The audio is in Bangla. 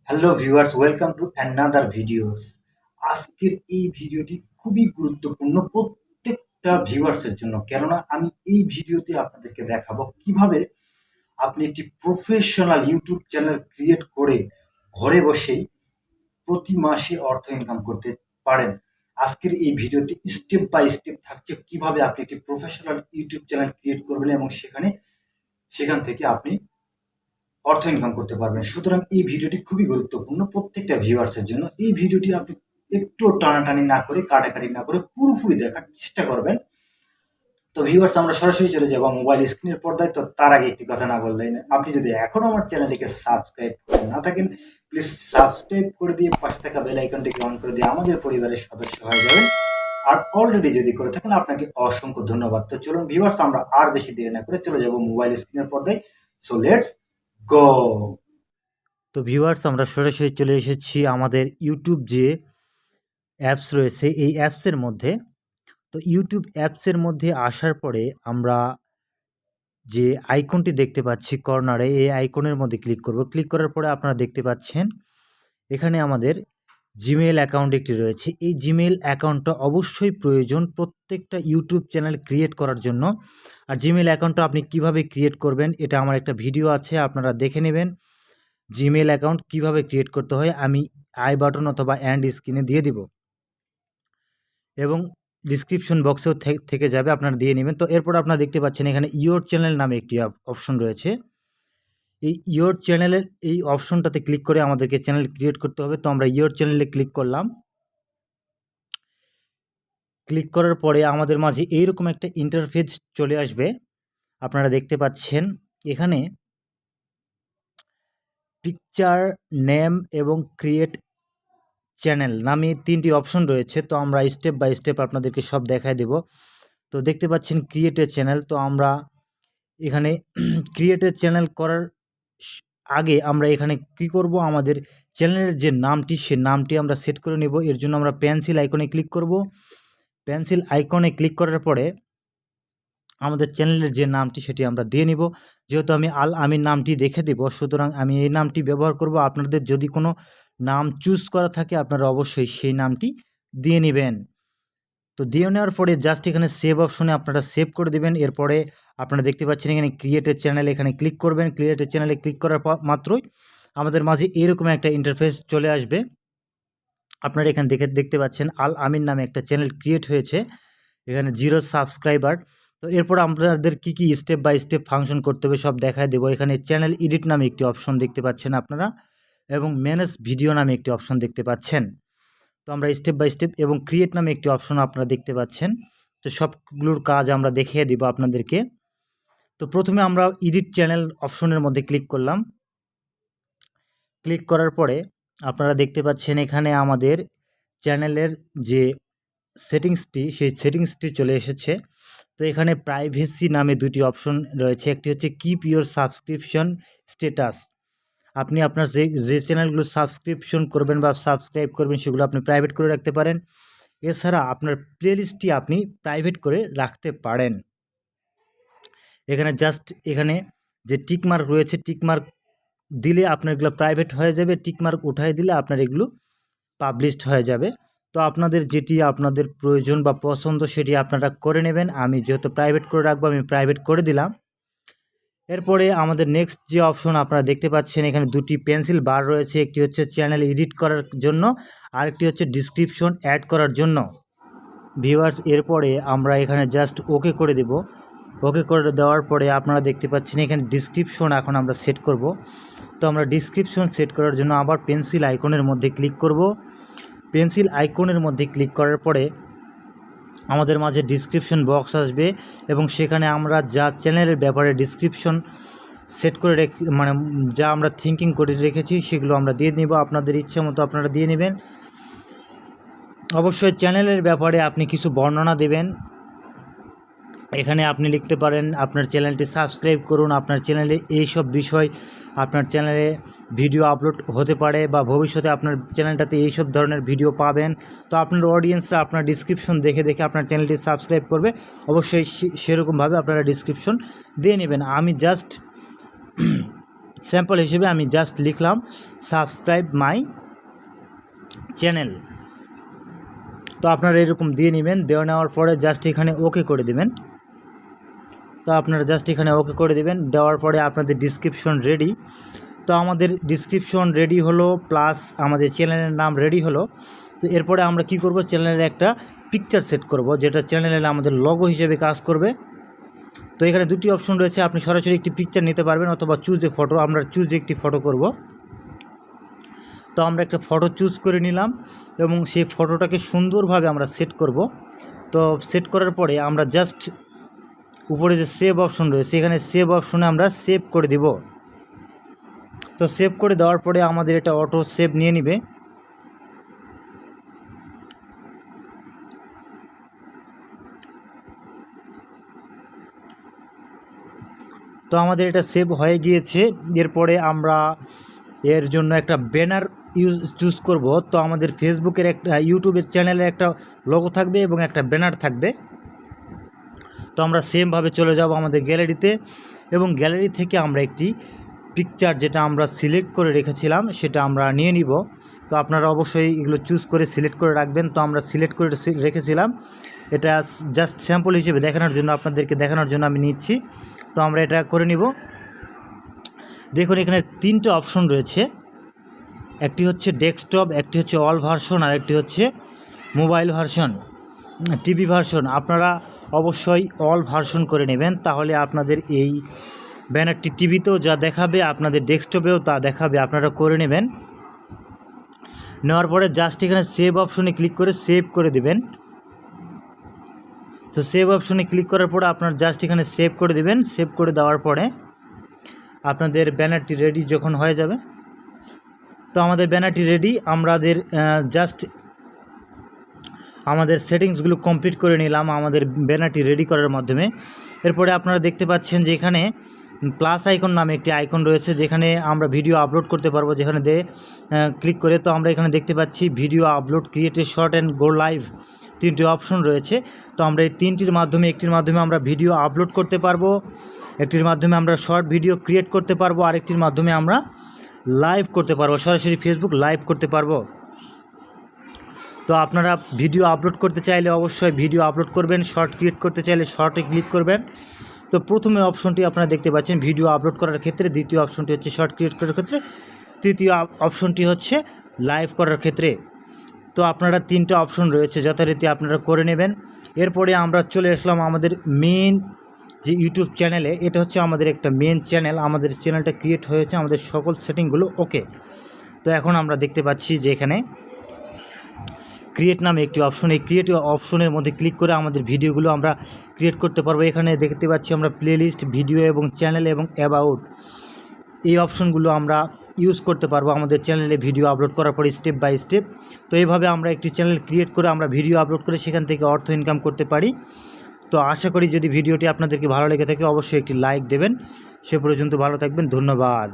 Hello viewers, welcome to another videos. আজকের এই ভিডিওটি খুবই গুরুত্বপূর্ণ প্রত্যেকটা ভিউয়ার্সের জন্য, কেননা আমি এই ভিডিওতে আপনাদেরকে দেখাবো কিভাবে আপনি একটি প্রফেশনাল ইউটিউব চ্যানেল ক্রিয়েট করে ঘরে বসেই প্রতি মাসে অর্থ ইনকাম করতে পারেন। আজকের এই ভিডিওতে স্টেপ বাই স্টেপ থাকছে কিভাবে আপনি একটি প্রফেশনাল ইউটিউব চ্যানেল ক্রিয়েট করবেন এবং সেখান থেকে আপনি অর্থ ইনকাম করতে পারবেন। সুতরাং এই ভিডিওটি খুবই গুরুত্বপূর্ণ প্রত্যেকটা ভিউয়ার্সের জন্য। এই ভিডিওটি আপনি একটু টানাটানি না করে, কাটাকাটি না করে পুরোপুরি দেখার চেষ্টা করবেন। তো ভিউয়ার্স, আমরা সরাসরি চলে যাব মোবাইল স্ক্রিনের পর্দায়। তো তার আগে একটি কথা না বললেই না, আপনি যদি এখনো আমার চ্যানেলটিকে সাবস্ক্রাইব করে না থাকেন, প্লিজ সাবস্ক্রাইব করে দিয়ে পাশে থাকা বেল আইকনটিকে অন করে দিয়ে আমাদের পরিবারের সদস্য হয়ে যাবেন। আর অলরেডি যদি করে থাকেন, আপনাকে অসংখ্য ধন্যবাদ। তো চলুন ভিউয়ার্স, আমরা আর বেশি দেরি না করে চলে যাব মোবাইল স্ক্রিনের পর্দায়। So let's go. তো ভিউয়ার্স, আমরা সরাসরি চলে এসেছি আমাদের ইউটিউব যে অ্যাপস রয়েছে এই অ্যাপসের মধ্যে। তো ইউটিউব অ্যাপসের মধ্যে আসার পরে আমরা যে আইকনটি দেখতে পাচ্ছি কর্নারে, এই আইকনের মধ্যে ক্লিক করব। ক্লিক করার পরে আপনারা দেখতে পাচ্ছেন এখানে আমাদের জিমেইল অ্যাকাউন্ট একটি রয়েছে। এই জিমেইল অ্যাকাউন্টটা অবশ্যই প্রয়োজন প্রত্যেকটা ইউটিউব চ্যানেল ক্রিয়েট করার জন্য। আর জিমেইল অ্যাকাউন্টটা আপনি কিভাবে ক্রিয়েট করবেন, এটা আমার একটা ভিডিও আছে, আপনারা দেখে নেবেন। জিমেইল অ্যাকাউন্ট কিভাবে ক্রিয়েট করতে হয় আমি আই বাটন অথবা এন্ড স্ক্রিনে দিয়ে দিব এবং ডিসক্রিপশন বক্সেও থেকে যাবে, আপনারা দিয়ে নেবেন। তো এরপর আপনারা দেখতে পাচ্ছেন এখানে ইয়োর চ্যানেল নামে একটি অপশন রয়েছে। এই ইয়োর চ্যানেলের এই অপশনটাতে ক্লিক করে আমাদেরকে চ্যানেল ক্রিয়েট করতে হবে। তো আমরা ইয়োর চ্যানেলে ক্লিক করলাম। ক্লিক করার পরে আমাদের মাঝে এইরকম একটা ইন্টারফেস চলে আসবে। আপনারা দেখতে পাচ্ছেন এখানে পিকচার, নেম এবং ক্রিয়েট চ্যানেল নামে 3টি অপশন রয়েছে। তো আমরা স্টেপ বাই স্টেপ আপনাদেরকে সব দেখায় দেব। তো দেখতে পাচ্ছেন ক্রিয়েট এ চ্যানেল। তো আমরা এখানে ক্রিয়েট এ চ্যানেল করার আগে আমরা এখানে কি করব, আমাদের চ্যানেলের যে নামটি সে নামটি আমরা সেট করে নেব। এর জন্য আমরা পেন্সিল আইকনে ক্লিক করব। পেন্সিল আইকনে ক্লিক করার পরে আমাদের চ্যানেলের যে নামটি সেটি আমরা দিয়ে নিব। যেহেতু আমি আল আমিন নামটি রেখে দেব, সুতরাং আমি এই নামটি ব্যবহার করব। আপনাদের যদি কোনো নাম চুজ করা থাকে আপনারা অবশ্যই সেই নামটি দিয়ে নেবেন। তো দিয়ে নেওয়ার পরে জাস্ট এখানে সেভ অপশনে আপনারা সেভ করে দেবেন। এরপরে আপনারা দেখতে পাচ্ছেন এখানে ক্রিয়েটের চ্যানেল, এখানে ক্লিক করবেন। ক্রিয়েটের চ্যানেলে ক্লিক করার মাত্রই আমাদের মাঝে এরকম একটা ইন্টারফেস চলে আসবে। আপনারা এখানে দেখতে পাচ্ছেন আল আমিন নামে একটা চ্যানেল ক্রিয়েট হয়েছে, এখানে 0 সাবস্ক্রাইবার। তো এরপর আপনাদের কি স্টেপ বাই স্টেপ ফাংশন করতে হবে সব দেখায় দেবো। এখানে চ্যানেল এডিট নামে একটি অপশন দেখতে পাচ্ছেন আপনারা, এবং ম্যানেজ ভিডিও নামে একটি অপশন দেখতে পাচ্ছেন। তো আমরা স্টেপ বাই স্টেপ এবং ক্রিয়েট নামে একটি অপশন আপনারা দেখতে পাচ্ছেন। তো সবগুলোর কাজ আমরা দেখিয়ে দিব আপনাদেরকে। তো প্রথমে আমরা এডিট চ্যানেল অপশনের মধ্যে ক্লিক করলাম। ক্লিক করার পরে আপনারা দেখতে পাচ্ছেন এখানে আমাদের চ্যানেলের যে সেটিংসটি সেই সেটিংসটি চলে এসেছে। তো এখানে প্রাইভেসি নামে 2টি অপশন রয়েছে। একটি হচ্ছে কিপ ইউর সাবস্ক্রিপশন স্ট্যাটাস। আপনি আপনার যে চ্যানেলগুলো সাবস্ক্রিপশন করবেন বা সাবস্ক্রাইব করবেন সেগুলো আপনি প্রাইভেট করে রাখতে পারেন। এছাড়া আপনার প্লেলিস্টটি আপনি প্রাইভেট করে রাখতে পারেন। এখানে জাস্ট এখানে যে টিকমার্ক রয়েছে, টিকমার্ক দিলে আপনার এগুলো প্রাইভেট হয়ে যাবে, টিকমার্ক উঠাই দিলে আপনার এগুলো পাবলিশড হয়ে যাবে। তো আপনাদের যেটি আপনাদের প্রয়োজন বা পছন্দ সেটি আপনারা করে নেবেন। আমি যেহেতু প্রাইভেট করে রাখবো আমি প্রাইভেট করে দিলাম। এরপরে আমাদের নেক্সট যে অপশন আপনারা দেখতে পাচ্ছেন এখানে 2টি পেন্সিল বার রয়েছে। একটি হচ্ছে চ্যানেল এডিট করার জন্য, আরেকটি হচ্ছে ডিসক্রিপশন অ্যাড করার জন্য। ভিউয়ার্স, এরপরে আমরা এখানে জাস্ট ওকে করে দেব। ওকে করে দেওয়ার পরে আপনারা দেখতে পাচ্ছেন এখানে ডিসক্রিপশন এখন আমরা সেট করব। তো আমরা ডিসক্রিপশন সেট করার জন্য আবার পেন্সিল আইকনের মধ্যে ক্লিক করব। পেন্সিল আইকনের মধ্যে ক্লিক করার পরে আমাদের মাঝে ডিসক্রিপশন বক্স আসবে এবং সেখানে আমরা যা চ্যানেলের ব্যাপারে ডিসক্রিপশন সেট করে মানে যা আমরা থিঙ্কিং করে রেখেছি সেগুলো আমরা দিয়ে নেব। আপনাদের ইচ্ছে মতো আপনারা দিয়ে নেবেন। অবশ্যই চ্যানেলের ব্যাপারে আপনি কিছু বর্ণনা দেবেন। এখানে আপনি লিখতে পারেন আপনার চ্যানেলটি সাবস্ক্রাইব করুন, আপনার চ্যানেলে এইসব বিষয়, আপনার চ্যানেলে ভিডিও আপলোড হতে পারে বা ভবিষ্যতে আপনার চ্যানেলটাতে এইসব ধরনের ভিডিও পাবেন। তো আপনার অডিয়েন্সরা আপনার ডিসক্রিপশন দেখে আপনার চ্যানেলটি সাবস্ক্রাইব করবে। অবশ্যই সেরকমভাবে আপনারা ডিসক্রিপশন দিয়ে নেবেন। আমি জাস্ট স্যাম্পল হিসেবে আমি জাস্ট লিখলাম সাবস্ক্রাইব মাই চ্যানেল। তো আপনারা এরকম দিয়ে নেবেন, নেওয়ার পরে জাস্ট এখানে ওকে করে দেবেন। তো আপনারা জাস্ট এখানে ওকে করে দেবেন, দেওয়ার পরে আপনাদের ডিসক্রিপশন রেডি। তো আমাদের ডিসক্রিপশন রেডি হলো, প্লাস আমাদের চ্যানেলের নাম রেডি হলো। তো এরপরে আমরা কি করব, চ্যানেলের একটা পিকচার সেট করব, যেটা চ্যানেলে আমাদের লগো হিসেবে কাজ করবে। তো এখানে দুটি অপশন রয়েছে, আপনি সরাসরি একটি পিকচার নিতে পারবেন অথবা চুজ এ ফটো। আমরা চুজ একটি ফটো করব। তো আমরা একটা ফটো চুজ করে নিলাম এবং সেই ফটোটাকে সুন্দরভাবে আমরা সেট করব। তো সেট করার পরে আমরা জাস্ট উপরে যে সেভ অপশন রয়েছে, এখানে সেভ অপশনে আমরা সেভ করে দিব। তো সেভ করে দেওয়ার পরে আমাদের এটা অটো সেভ নিয়ে নিবে। তো আমাদের এটা সেভ হয়ে গিয়েছে। এরপরে আমরা এর জন্য একটা ব্যানার চুজ করব। তো আমাদের ফেসবুকের একটা, ইউটিউবের চ্যানেলে একটা লোগো থাকবে এবং একটা ব্যানার থাকবে। তো আমরা সেমভাবে চলে যাব আমাদের গ্যালারিতে এবং গ্যালারি থেকে আমরা একটি পিকচার যেটা আমরা সিলেক্ট করে রেখেছিলাম সেটা আমরা নিয়ে নিব। তো আপনারা অবশ্যই এগুলো চুজ করে সিলেক্ট করে রাখবেন। তো আমরা সিলেক্ট করে রেখেছিলাম, এটা জাস্ট স্যাম্পল হিসেবে দেখানোর জন্য, আপনাদেরকে দেখানোর জন্য আমি নিচ্ছি। তো আমরা এটা করে নিব। দেখুন এখানে তিনটে অপশন রয়েছে, একটি হচ্ছে ডেস্কটপ, একটি হচ্ছে অল ভার্সন, আর একটি হচ্ছে মোবাইল ভার্সন, টিভি ভার্সন। আপনারা অবশ্যই অল ভার্সন করে নেবেন, তাহলে আপনাদের এই ব্যানারটি টিভিতেও যা দেখাবে আপনাদের ডেস্কটপেও তা দেখাবে। আপনারা করে নেবেন। নেওয়ার পরে জাস্ট এখানে সেভ অপশনে ক্লিক করে সেভ করে দেবেন। তো সেভ অপশনে ক্লিক করার পরে আপনার জাস্ট এখানে সেভ করে দেবেন। সেভ করে দেওয়ার পরে আপনাদের ব্যানারটি রেডি যখন হয়ে যাবে, তো আমাদের ব্যানারটি রেডি। আমাদের জাস্ট আমাদের সেটিংসগুলো কমপ্লিট করে নিলাম আমাদের ব্যানারটি রেডি করার মাধ্যমে। এরপরে আপনারা দেখতে পাচ্ছেন যে এখানে প্লাস আইকন নামে একটি আইকন রয়েছে, যেখানে আমরা ভিডিও আপলোড করতে পারবো। যেখানে ক্লিক করে তো আমরা এখানে দেখতে পাচ্ছি video upload, create a short and go live, তিনটি অপশন রয়েছে। তো আমরা এই তিনটির মাধ্যমে, একটির মাধ্যমে আমরা ভিডিও আপলোড করতে পারবো, একটির মাধ্যমে আমরা শর্ট ভিডিও ক্রিয়েট করতে পারবো, আরেকটির মাধ্যমে আমরা লাইভ করতে পারবো, সরাসরি ফেসবুক লাইভ করতে পারবো। তো আপনারা ভিডিও আপলোড করতে চাইলে অবশ্যই ভিডিও আপলোড করবেন, শর্ট ক্রিয়েট করতে চাইলে শর্টে ক্লিক করবেন। তো প্রথমে অপশনটি আপনারা দেখতে পাচ্ছেন ভিডিও আপলোড করার ক্ষেত্রে, দ্বিতীয় অপশনটি হচ্ছে শর্ট ক্রিয়েট করার ক্ষেত্রে, তৃতীয় অপশনটি হচ্ছে লাইভ করার ক্ষেত্রে। তো আপনারা তিনটা অপশন রয়েছে, যথারীতি আপনারা করে নেবেন। এরপরে আমরা চলে আসলাম আমাদের মেন যে ইউটিউব চ্যানেলে। এটা হচ্ছে আমাদের একটা মেন চ্যানেল, আমাদের চ্যানেলটা ক্রিয়েট হয়েছে, আমাদের সকল সেটিংগুলো ওকে। তো এখন আমরা দেখতে পাচ্ছি যে এখানে ক্রিয়েট নামে একটি অপশন, এই ক্রিয়েট অপশনের মধ্যে ক্লিক করে আমাদের ভিডিওগুলো আমরা ক্রিয়েট করতে পারবো। এখানে দেখতে পাচ্ছি আমরা প্লেলিস্ট, ভিডিও এবং চ্যানেল এবং অ্যাবাউট, এই অপশনগুলো আমরা ইউজ করতে পারবো আমাদের চ্যানেলে ভিডিও আপলোড করার পরে স্টেপ বাই স্টেপ। তো এইভাবে আমরা একটি চ্যানেল ক্রিয়েট করে আমরা ভিডিও আপলোড করে সেখান থেকে অর্থ ইনকাম করতে পারি। তো আশা করি যদি ভিডিওটি আপনাদেরকে ভালো লেগে থাকে অবশ্যই একটি লাইক দেবেন। সে পর্যন্ত ভালো থাকবেন, ধন্যবাদ।